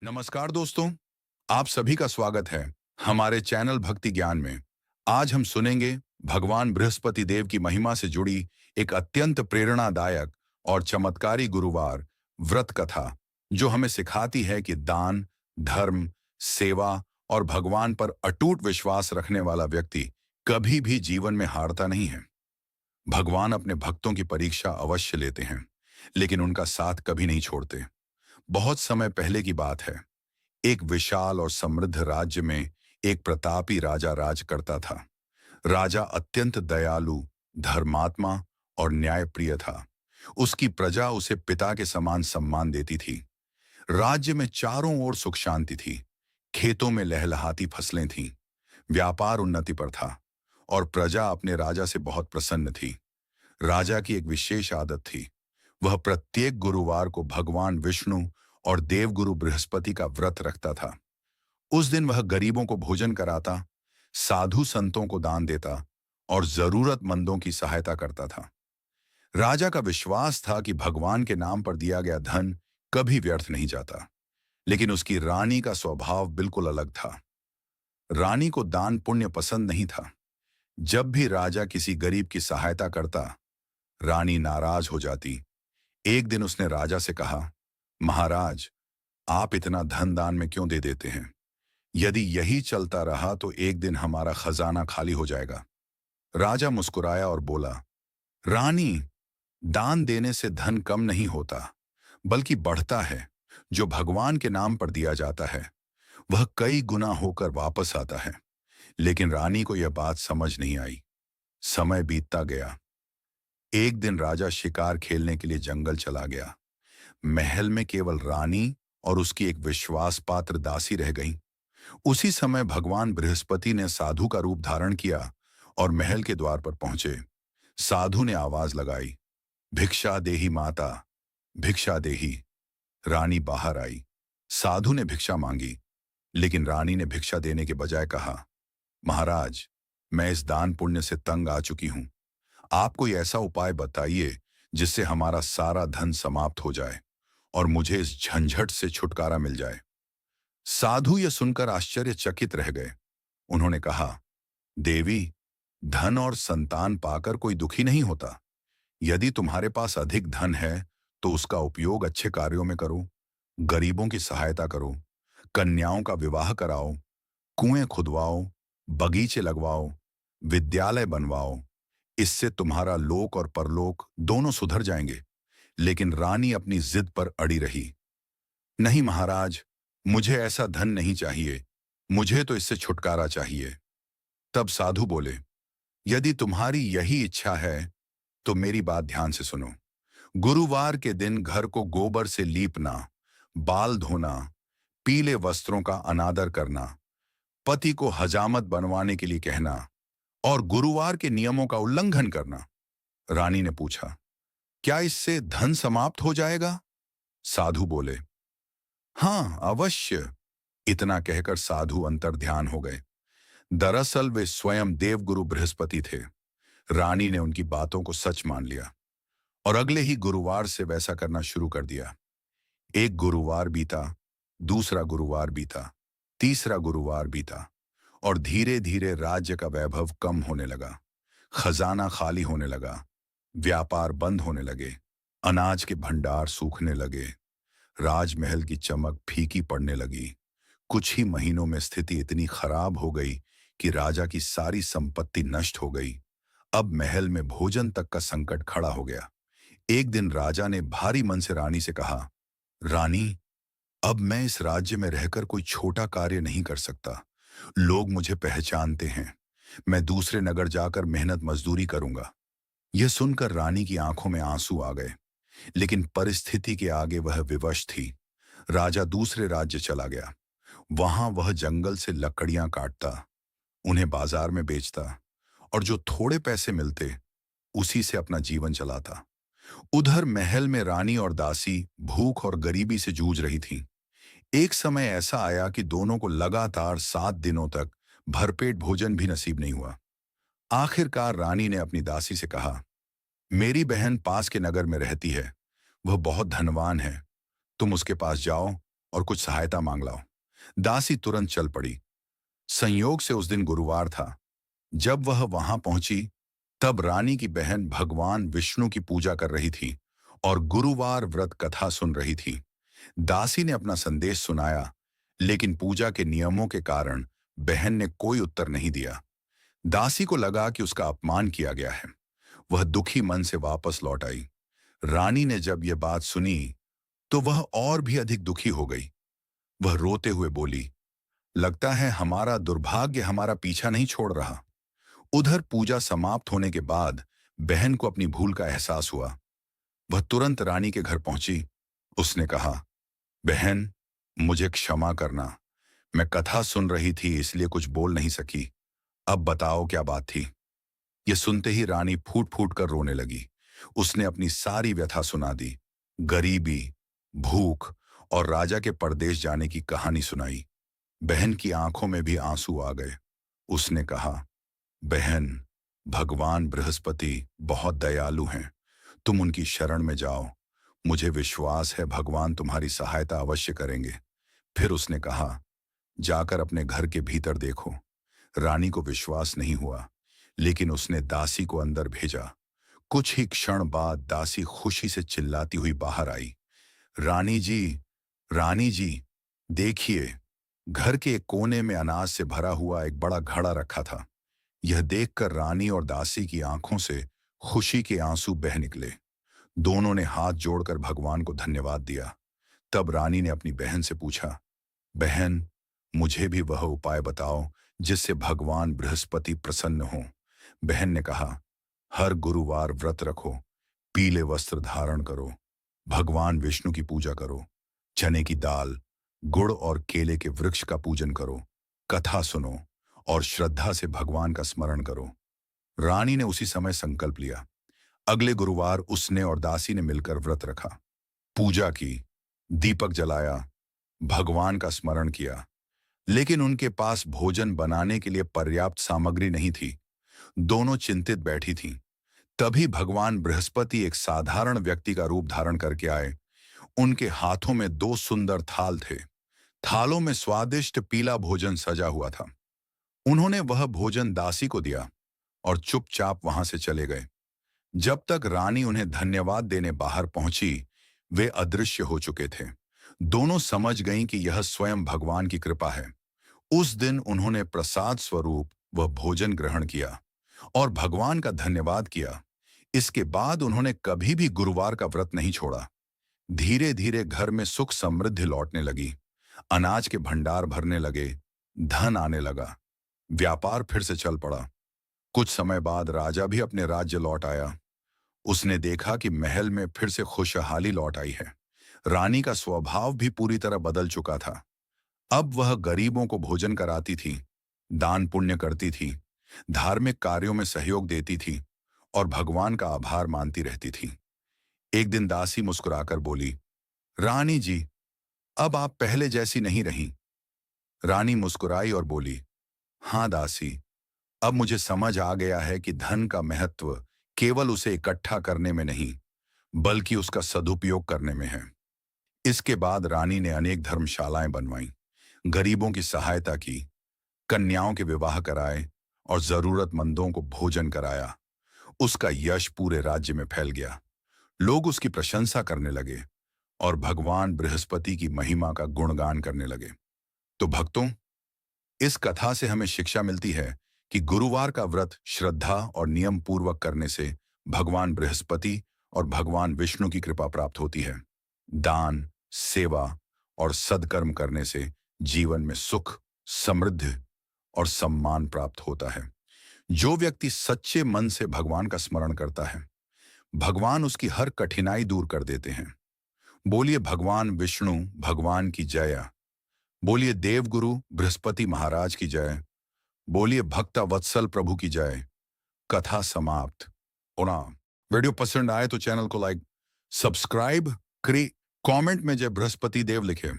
नमस्कार दोस्तों, आप सभी का स्वागत है हमारे चैनल भक्ति ज्ञान में। आज हम सुनेंगे भगवान बृहस्पति देव की महिमा से जुड़ी एक अत्यंत प्रेरणादायक और चमत्कारी गुरुवार व्रत कथा, जो हमें सिखाती है कि दान, धर्म, सेवा और भगवान पर अटूट विश्वास रखने वाला व्यक्ति कभी भी जीवन में हारता नहीं है। भगवान अपने भक्तों की परीक्षा अवश्य लेते हैं, लेकिन उनका साथ कभी नहीं छोड़ते। बहुत समय पहले की बात है। एक विशाल और समृद्ध राज्य में एक प्रतापी राजा राज करता था। राजा अत्यंत दयालु, धर्मात्मा और न्यायप्रिय था। उसकी प्रजा उसे पिता के समान सम्मान देती थी। राज्य में चारों ओर सुख शांति थी। खेतों में लहलहाती फसलें थीं। व्यापार उन्नति पर था और प्रजा अपने राजा से बहुत प्रसन्न थी। राजा की एक विशेष आदत थी। वह प्रत्येक गुरुवार को भगवान विष्णु और देवगुरु बृहस्पति का व्रत रखता था। उस दिन वह गरीबों को भोजन कराता, साधु संतों को दान देता और जरूरतमंदों की सहायता करता था। राजा का विश्वास था कि भगवान के नाम पर दिया गया धन कभी व्यर्थ नहीं जाता। लेकिन उसकी रानी का स्वभाव बिल्कुल अलग था। रानी को दान पुण्य पसंद नहीं था। जब भी राजा किसी गरीब की सहायता करता, रानी नाराज हो जाती। एक दिन उसने राजा से कहा, महाराज, आप इतना धन दान में क्यों दे देते हैं? यदि यही चलता रहा तो एक दिन हमारा खजाना खाली हो जाएगा। राजा मुस्कुराया और बोला, रानी, दान देने से धन कम नहीं होता, बल्कि बढ़ता है। जो भगवान के नाम पर दिया जाता है, वह कई गुना होकर वापस आता है। लेकिन रानी को यह बात समझ नहीं आई। समय बीतता गया। एक दिन राजा शिकार खेलने के लिए जंगल चला गया। महल में केवल रानी और उसकी एक विश्वास पात्र दासी रह गई। उसी समय भगवान बृहस्पति ने साधु का रूप धारण किया और महल के द्वार पर पहुंचे। साधु ने आवाज लगाई, भिक्षा देही माता, भिक्षा देही। रानी बाहर आई। साधु ने भिक्षा मांगी, लेकिन रानी ने भिक्षा देने के बजाय कहा, महाराज, मैं इस दान पुण्य से तंग आ चुकी हूं। आप कोई ऐसा उपाय बताइए जिससे हमारा सारा धन समाप्त हो जाए और मुझे इस झंझट से छुटकारा मिल जाए। साधु यह सुनकर आश्चर्यचकित रह गए। उन्होंने कहा, देवी, धन और संतान पाकर कोई दुखी नहीं होता। यदि तुम्हारे पास अधिक धन है तो उसका उपयोग अच्छे कार्यों में करो। गरीबों की सहायता करो, कन्याओं का विवाह कराओ, कुएं खुदवाओ, बगीचे लगवाओ, विद्यालय बनवाओ। इससे तुम्हारा लोक और परलोक दोनों सुधर जाएंगे। लेकिन रानी अपनी जिद पर अड़ी रही। नहीं महाराज, मुझे ऐसा धन नहीं चाहिए। मुझे तो इससे छुटकारा चाहिए। तब साधु बोले, यदि तुम्हारी यही इच्छा है तो मेरी बात ध्यान से सुनो। गुरुवार के दिन घर को गोबर से लीपना, बाल धोना, पीले वस्त्रों का अनादर करना, पति को हजामत बनवाने के लिए कहना और गुरुवार के नियमों का उल्लंघन करना। रानी ने पूछा, क्या इससे धन समाप्त हो जाएगा? साधु बोले, हाँ, अवश्य। इतना कहकर साधु अंतर्ध्यान हो गए। दरअसल वे स्वयं देवगुरु बृहस्पति थे। रानी ने उनकी बातों को सच मान लिया और अगले ही गुरुवार से वैसा करना शुरू कर दिया। एक गुरुवार बीता, दूसरा गुरुवार बीता, तीसरा गुरुवार बीता और धीरे धीरे राज्य का वैभव कम होने लगा। खजाना खाली होने लगा, व्यापार बंद होने लगे, अनाज के भंडार सूखने लगे, राजमहल की चमक फीकी पड़ने लगी। कुछ ही महीनों में स्थिति इतनी खराब हो गई कि राजा की सारी संपत्ति नष्ट हो गई। अब महल में भोजन तक का संकट खड़ा हो गया। एक दिन राजा ने भारी मन से रानी से कहा, रानी, अब मैं इस राज्य में रहकर कोई छोटा कार्य नहीं कर सकता। लोग मुझे पहचानते हैं। मैं दूसरे नगर जाकर मेहनत मजदूरी करूंगा। यह सुनकर रानी की आंखों में आंसू आ गए, लेकिन परिस्थिति के आगे वह विवश थी। राजा दूसरे राज्य चला गया। वहां वह जंगल से लकड़ियां काटता, उन्हें बाजार में बेचता और जो थोड़े पैसे मिलते उसी से अपना जीवन चलाता। उधर महल में रानी और दासी भूख और गरीबी से जूझ रही थीं। एक समय ऐसा आया कि दोनों को लगातार 7 दिनों तक भरपेट भोजन भी नसीब नहीं हुआ। आखिरकार रानी ने अपनी दासी से कहा, मेरी बहन पास के नगर में रहती है। वह बहुत धनवान है। तुम उसके पास जाओ और कुछ सहायता मांग लाओ। दासी तुरंत चल पड़ी। संयोग से उस दिन गुरुवार था। जब वह वहां पहुंची, तब रानी की बहन भगवान विष्णु की पूजा कर रही थी और गुरुवार व्रत कथा सुन रही थी। दासी ने अपना संदेश सुनाया, लेकिन पूजा के नियमों के कारण बहन ने कोई उत्तर नहीं दिया। दासी को लगा कि उसका अपमान किया गया है। वह दुखी मन से वापस लौट आई। रानी ने जब यह बात सुनी, तो वह और भी अधिक दुखी हो गई। वह रोते हुए बोली, लगता है हमारा दुर्भाग्य हमारा पीछा नहीं छोड़ रहा। उधर पूजा समाप्त होने के बाद बहन को अपनी भूल का एहसास हुआ। वह तुरंत रानी के घर पहुंची। उसने कहा, बहन, मुझे क्षमा करना। मैं कथा सुन रही थी, इसलिए कुछ बोल नहीं सकी। अब बताओ क्या बात थी। यह सुनते ही रानी फूट फूट कर रोने लगी। उसने अपनी सारी व्यथा सुना दी। गरीबी, भूख और राजा के परदेश जाने की कहानी सुनाई। बहन की आंखों में भी आंसू आ गए। उसने कहा, बहन, भगवान बृहस्पति बहुत दयालु हैं। तुम उनकी शरण में जाओ। मुझे विश्वास है भगवान तुम्हारी सहायता अवश्य करेंगे। फिर उसने कहा, जाकर अपने घर के भीतर देखो। रानी को विश्वास नहीं हुआ, लेकिन उसने दासी को अंदर भेजा। कुछ ही क्षण बाद दासी खुशी से चिल्लाती हुई बाहर आई, रानी जी, रानी जी, देखिए, घर के एक कोने में अनाज से भरा हुआ एक बड़ा घड़ा रखा था। यह देखकर रानी और दासी की आंखों से खुशी के आंसू बह निकले। दोनों ने हाथ जोड़कर भगवान को धन्यवाद दिया। तब रानी ने अपनी बहन से पूछा, बहन, मुझे भी वह उपाय बताओ जिससे भगवान बृहस्पति प्रसन्न हो। बहन ने कहा, हर गुरुवार व्रत रखो, पीले वस्त्र धारण करो, भगवान विष्णु की पूजा करो, चने की दाल, गुड़ और केले के वृक्ष का पूजन करो, कथा सुनो और श्रद्धा से भगवान का स्मरण करो। रानी ने उसी समय संकल्प लिया। अगले गुरुवार उसने और दासी ने मिलकर व्रत रखा, पूजा की, दीपक जलाया, भगवान का स्मरण किया। लेकिन उनके पास भोजन बनाने के लिए पर्याप्त सामग्री नहीं थी। दोनों चिंतित बैठी थीं। तभी भगवान बृहस्पति एक साधारण व्यक्ति का रूप धारण करके आए। उनके हाथों में 2 सुंदर थाल थे। थालों में स्वादिष्ट पीला भोजन सजा हुआ था। उन्होंने वह भोजन दासी को दिया और चुपचाप वहां से चले गए। जब तक रानी उन्हें धन्यवाद देने बाहर पहुंची, वे अदृश्य हो चुके थे। दोनों समझ गईं कि यह स्वयं भगवान की कृपा है। उस दिन उन्होंने प्रसाद स्वरूप वह भोजन ग्रहण किया और भगवान का धन्यवाद किया। इसके बाद उन्होंने कभी भी गुरुवार का व्रत नहीं छोड़ा। धीरे धीरे घर में सुख समृद्धि लौटने लगी। अनाज के भंडार भरने लगे, धन आने लगा, व्यापार फिर से चल पड़ा। कुछ समय बाद राजा भी अपने राज्य लौट आया। उसने देखा कि महल में फिर से खुशहाली लौट आई है। रानी का स्वभाव भी पूरी तरह बदल चुका था। अब वह गरीबों को भोजन कराती थी, दान पुण्य करती थी, धार्मिक कार्यों में सहयोग देती थी और भगवान का आभार मानती रहती थी। एक दिन दासी मुस्कुराकर बोली, रानी जी, अब आप पहले जैसी नहीं रहीं। रानी मुस्कुराई और बोली, हाँ दासी, अब मुझे समझ आ गया है कि धन का महत्व केवल उसे इकट्ठा करने में नहीं, बल्कि उसका सदुपयोग करने में है। इसके बाद रानी ने अनेक धर्मशालाएं बनवाईं, गरीबों की सहायता की, कन्याओं के विवाह कराए और जरूरतमंदों को भोजन कराया। उसका यश पूरे राज्य में फैल गया। लोग उसकी प्रशंसा करने लगे और भगवान बृहस्पति की महिमा का गुणगान करने लगे। तो भक्तों, इस कथा से हमें शिक्षा मिलती है कि गुरुवार का व्रत श्रद्धा और नियम पूर्वक करने से भगवान बृहस्पति और भगवान विष्णु की कृपा प्राप्त होती है। दान, सेवा और सद्कर्म करने से जीवन में सुख, समृद्धि और सम्मान प्राप्त होता है। जो व्यक्ति सच्चे मन से भगवान का स्मरण करता है, भगवान उसकी हर कठिनाई दूर कर देते हैं। बोलिए भगवान विष्णु भगवान की जय। बोलिए देवगुरु बृहस्पति महाराज की जय। बोलिए भक्ता वत्सल प्रभु की जय। कथा समाप्त। प्रणाम। वीडियो पसंद आए तो चैनल को लाइक, सब्सक्राइब करें, कमेंट में जय बृहस्पति देव लिखें।